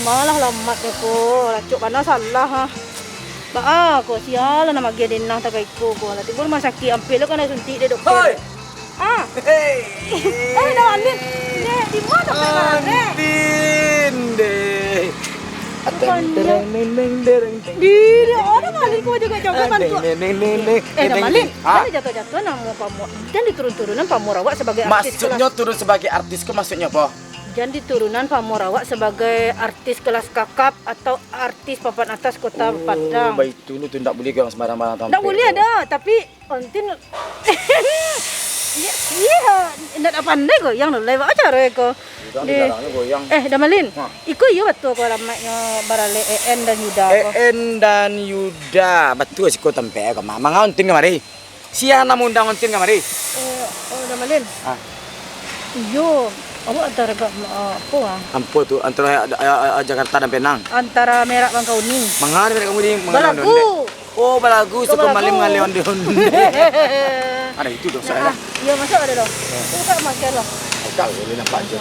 malah lamat ko. Lacuk kana salah ha. Ba ko sial na magyan na tagay ko. Lati ko masaki ampil ka na sunti de doktor. Hoy. Hey. Ay naman din. Di mo na Andinde. Di, orang malin ko juga jaga bantu. Malin, kan jatuh-jatuh namu kamu. Dan diturun-turunan Pamurawak sebagai artis. Maksudnya turun sebagai artis ke maksudnya apa? Dan diturunan Pamurawak sebagai artis kelas kakap atau artis papan atas kota Padang. Baik dulu tuh tidak boleh orang sembarang-sembarang tampil. Tidak boleh ada, tapi ontin. Iya, tidak pandai kok yang lewat acara ko. Goyang. Damalin. Iko iya betul ko ramainya barale EN dan Yuda ko. EN dan Yuda, betul sih ko tempe ko. Mama ontin kemari. Siapa undang ontin kemari? Damalin. Iyo, aku antara apa Ampo tuh antara Jakarta dan Penang. Antara Merak Bangkauni. Mangan mereka kemudian Balagu. Oh, balagu suka malim ngali onde-onde. Ada itu dong saya. Iya, masa ada dong. Kita makan loh. Tahu boleh nampak je.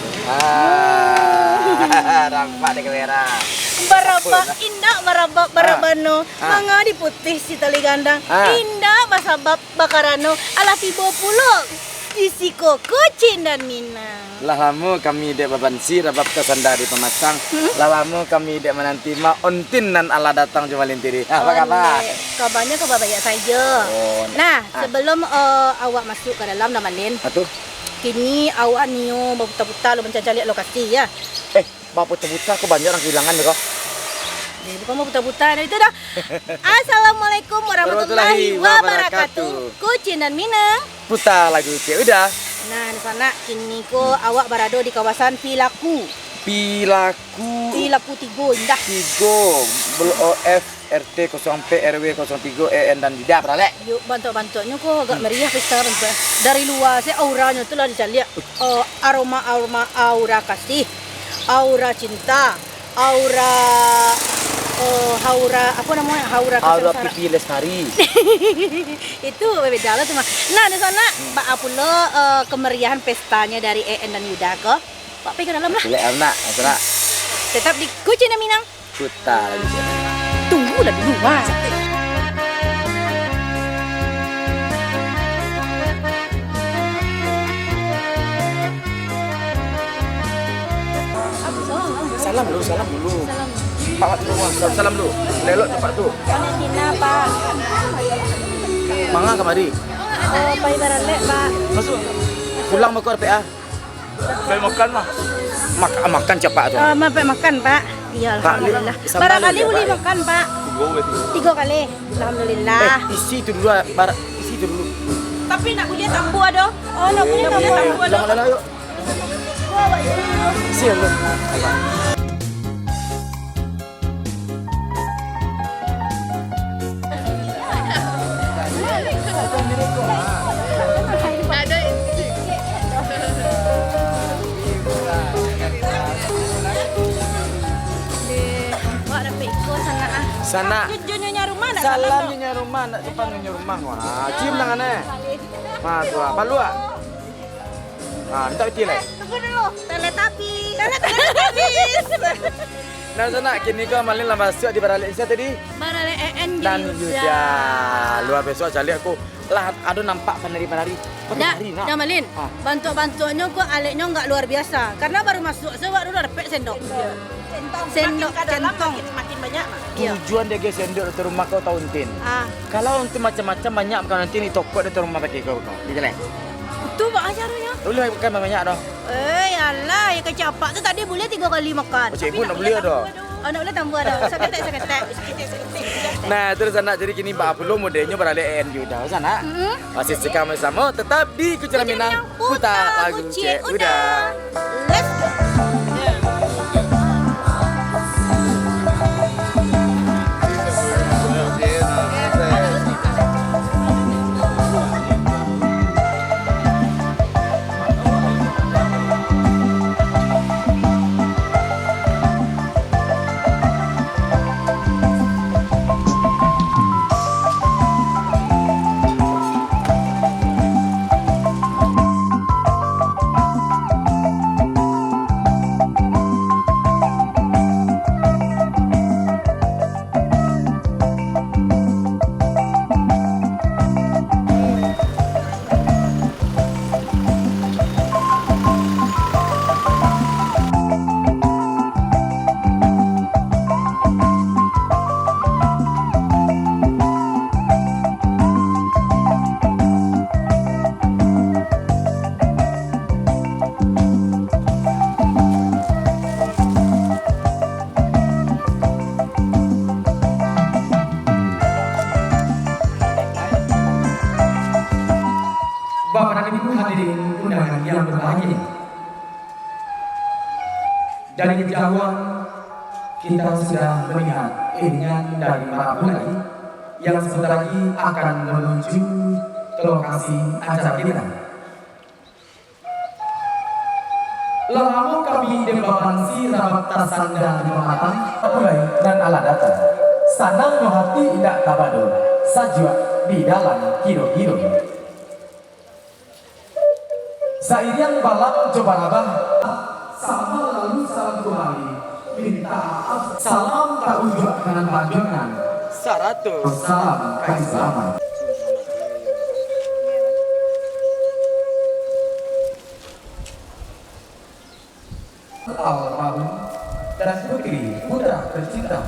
Nampak dek kamera. Baraba indah barabano. Manga di putih si tali gandang. Indah masabab bakarano ala tibo pulo. Disiko kucing dan minang. Lahamu kami dek babansi rabab kesandari pematang. Lahamu kami dek menanti ma ontin dan ala datang cuma lintiri. Apa kabar? Kabarnya kabar saja. Nah, sebelum awak masuk ke dalam Damalin. Atuh. Kini awak nio berputar-putar lo mencari lokasi ya. Bapak putar ke banyak orang kehilangan kok. Bukan mau putar-putar itu dah. Assalamualaikum warahmatullahi wabarakatuh. Kucing dan Minang. Putar lagu cek udah. Nah, di sana kini ko awak berada di kawasan Pilaku. Pilaku Tigo indah. Tigo OF RT 0P RW 03 EN dan Yuda beralek. Yuk bantu-bantunya kok agak meriah pesta dari luar saya auranya tuh lah dicari aroma aura kasih, aura cinta, aura apa namanya aura Pipi Lestari. Itu beda lah cuma. Nah di sana Pak Apulo kemeriahan pestanya dari EN dan Yuda kok. Pak pergi ke dalam lah. Boleh anak, anak. Tetap di Kucing dan Minang. Putar. Tunggulah dulu mas. Salam dulu. Pak dulu, salam dulu. Lelok cepat tuh. Cina Pak. Manga kemari. Pak Ibaralek Pak. Masuk. Pulang mau ke RPA. Mau makan mah. Makan cepat tuh. Makan Pak. Iya alhamdulillah. Barangkali boleh makan Pak. 3 kali. Alhamdulillah. Isi itu dulu, isi itu dulu. Tapi nak boleh tambu ada. Oh nak boleh tambu ada. Jangan yuk. Isi dulu. Sana. Nyonya rumah nak salam nyonya rumah, nak cepat nyonya rumah. Wah, cium tangannya. Mah, tuh, palu ah. Minta piti lah. Tunggu dulu. Teletubbies. Nah, sana kini kau malin lah masuk di Barale Indonesia tadi. Barale EN Dan Yuda. Luar besok cari aku. Lah, ada nampak penari-penari. Dah Malin. Bantu-bantuannya kok aleknya enggak luar biasa. Karena baru masuk, saya baru dapat sendok. Sendok centong makin banyak. Tujuan dia guys sendok di rumah kau tahun tin. Kalau untuk macam-macam banyak bukan nanti di toko di rumah pakai kau. Di jalan. Itu pak acaranya. Boleh makan banyak dah. Alah, ya kecapak tu tadi boleh 3 kali makan. Cikgu nak beli dah. Oh, nak boleh tambah dah. Seketek. Nah, terus anak jadi kini Pak Apulo modelnya beralih EN Yuda sana. Masih sekam sama tetap di Kucing Minang putar lagu Cek Udah. Let's go. Hadirin undangan yang berbahagia, dari kejauhan kita sudah melihat iringan dari Mapulai yang sebentar lagi akan menuju ke lokasi acara kita. Lama kami debabansi rabat tasan dan mematan Mapulai dan ala datang. Sanang no hati tidak kabado, sajua di dalam hiro-hiro. Sairing balap coba labah, sama lalu salam kembali, minta maaf, salam tak ujung dengan panjangan, 100. salam kasih selamat. Almarhum dan putri putra tercinta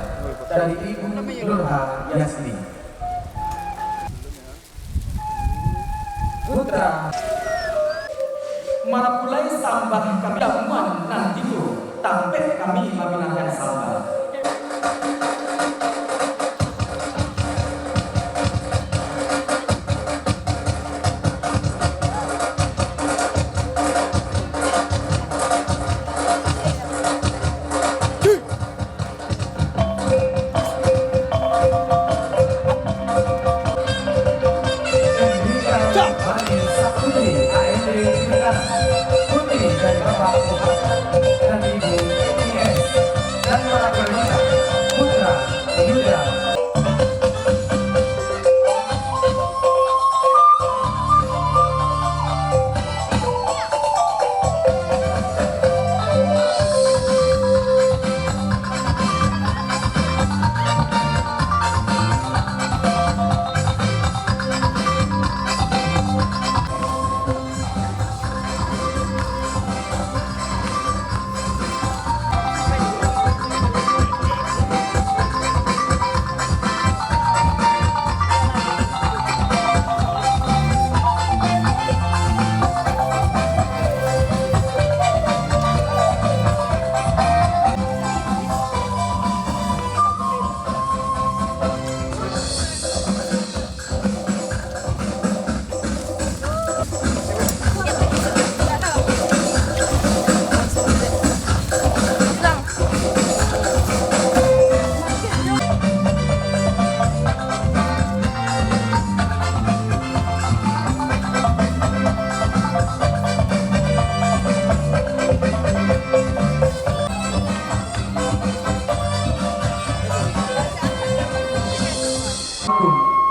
dari Ibu Nurha Yasni. Putra Marapulai sambah kami damuan nanti tu tampil kami meminahkan sambah.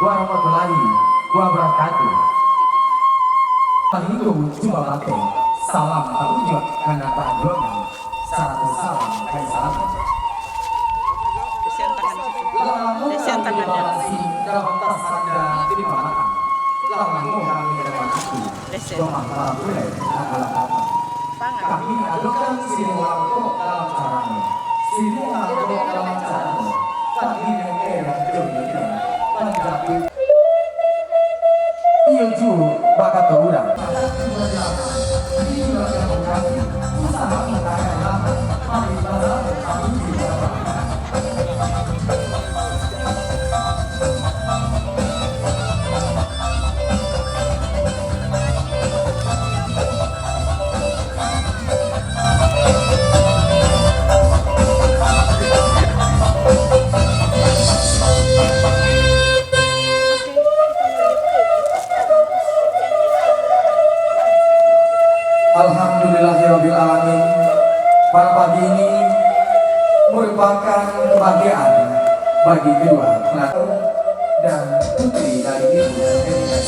Warahmatullahi wabarakatuh. Panghigo cuma bate, salam tak ujung karena perjuangan. 100 salam kai salam. Kesian tangannya. Dalam tas anda di mana? Lama kami ke depan aku. Doa para boleh kami adukan sini waktu dalam caranya. Sini waktu dalam caranya. Tadi yang dunia. Iyo ju bakat terurang. Alhamdulillahirrabbilalamin. Pada pagi ini merupakan kebahagiaan bagi kedua pengantin dan putri dari ibu dan nenek.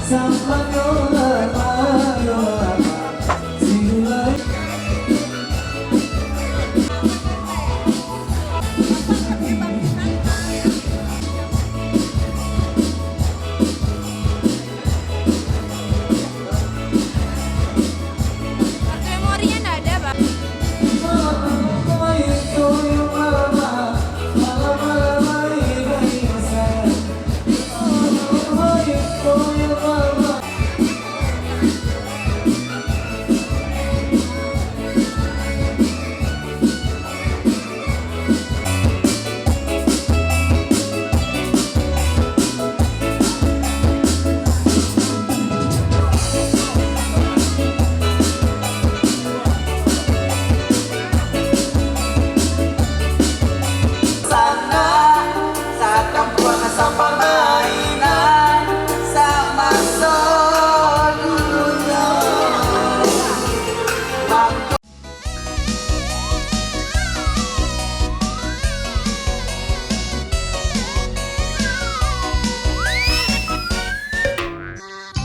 Sampai